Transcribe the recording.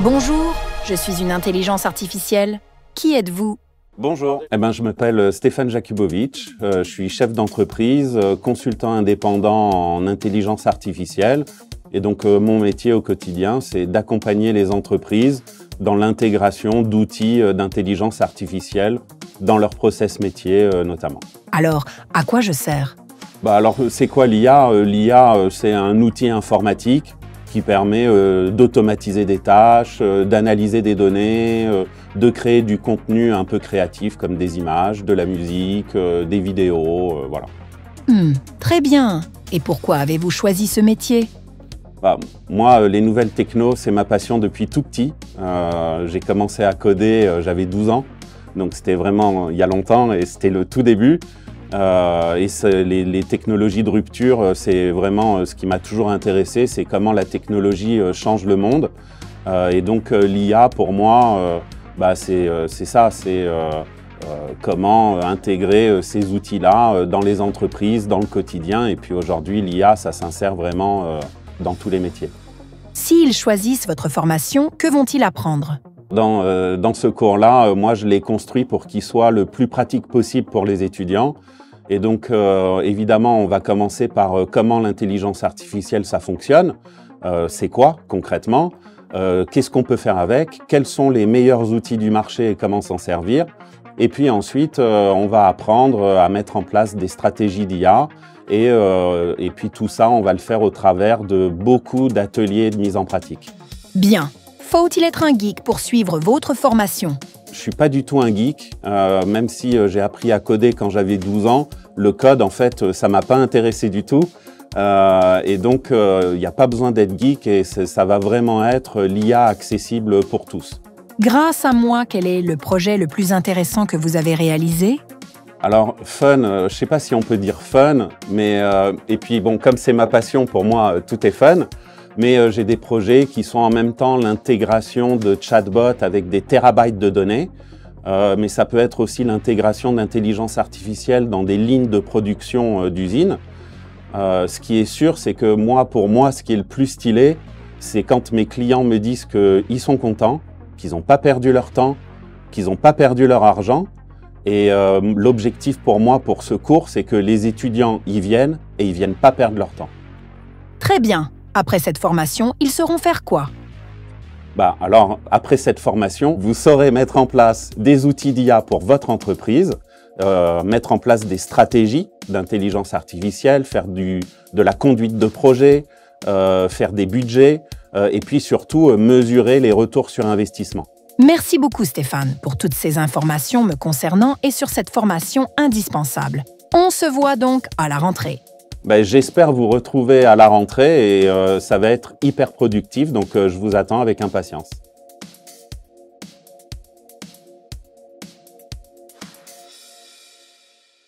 Bonjour, je suis une intelligence artificielle. Qui êtes-vous? Bonjour, je m'appelle Stéphane Jakubowicz, je suis chef d'entreprise, consultant indépendant en intelligence artificielle. Et donc mon métier au quotidien, c'est d'accompagner les entreprises dans l'intégration d'outils d'intelligence artificielle dans leur process métier notamment. Alors, à quoi je sers? Alors, c'est quoi l'IA? L'IA, c'est un outil informatique qui permet d'automatiser des tâches, d'analyser des données, de créer du contenu un peu créatif comme des images, de la musique, des vidéos, voilà. Très bien. Et pourquoi avez-vous choisi ce métier? Moi, les nouvelles techno, c'est ma passion depuis tout petit. J'ai commencé à coder, j'avais 12 ans, donc c'était vraiment il y a longtemps et c'était le tout début. Les technologies de rupture, c'est vraiment ce qui m'a toujours intéressé, c'est comment la technologie change le monde. Et donc l'IA, pour moi, c'est ça, c'est comment intégrer ces outils-là dans les entreprises, dans le quotidien. Et puis aujourd'hui, l'IA, ça s'insère vraiment dans tous les métiers. S'ils choisissent votre formation, que vont-ils apprendre? Dans ce cours-là, moi, je l'ai construit pour qu'il soit le plus pratique possible pour les étudiants. Et donc, évidemment, on va commencer par comment l'intelligence artificielle, ça fonctionne. C'est quoi, concrètement? Qu'est-ce qu'on peut faire avec? Quels sont les meilleurs outils du marché et comment s'en servir? Et puis ensuite, on va apprendre à mettre en place des stratégies d'IA. Et puis tout ça, on va le faire au travers de beaucoup d'ateliers de mise en pratique. Bien. Faut-il être un geek pour suivre votre formation? Je suis pas du tout un geek, même si j'ai appris à coder quand j'avais 12 ans. Le code, en fait, ça m'a pas intéressé du tout. Et donc, il n'y a pas besoin d'être geek et ça va vraiment être l'IA accessible pour tous. Grâce à moi, quel est le projet le plus intéressant que vous avez réalisé? Alors, fun, je sais pas si on peut dire fun, mais et puis bon, comme c'est ma passion, pour moi, tout est fun. Mais j'ai des projets qui sont en même temps l'intégration de chatbots avec des terabytes de données. Mais ça peut être aussi l'intégration d'intelligence artificielle dans des lignes de production d'usines. Ce qui est sûr, c'est que pour moi, ce qui est le plus stylé, c'est quand mes clients me disent qu'ils sont contents, qu'ils n'ont pas perdu leur temps, qu'ils n'ont pas perdu leur argent. Et l'objectif pour moi, pour ce cours, c'est que les étudiants y viennent et ils viennent pas perdre leur temps. Très bien. Après cette formation, ils sauront faire quoi? Alors, après cette formation, vous saurez mettre en place des outils d'IA pour votre entreprise, mettre en place des stratégies d'intelligence artificielle, faire de la conduite de projet, faire des budgets, et puis surtout mesurer les retours sur investissement. Merci beaucoup Stéphane pour toutes ces informations me concernant et sur cette formation indispensable. On se voit donc à la rentrée. J'espère vous retrouver à la rentrée et ça va être hyper productif, donc je vous attends avec impatience.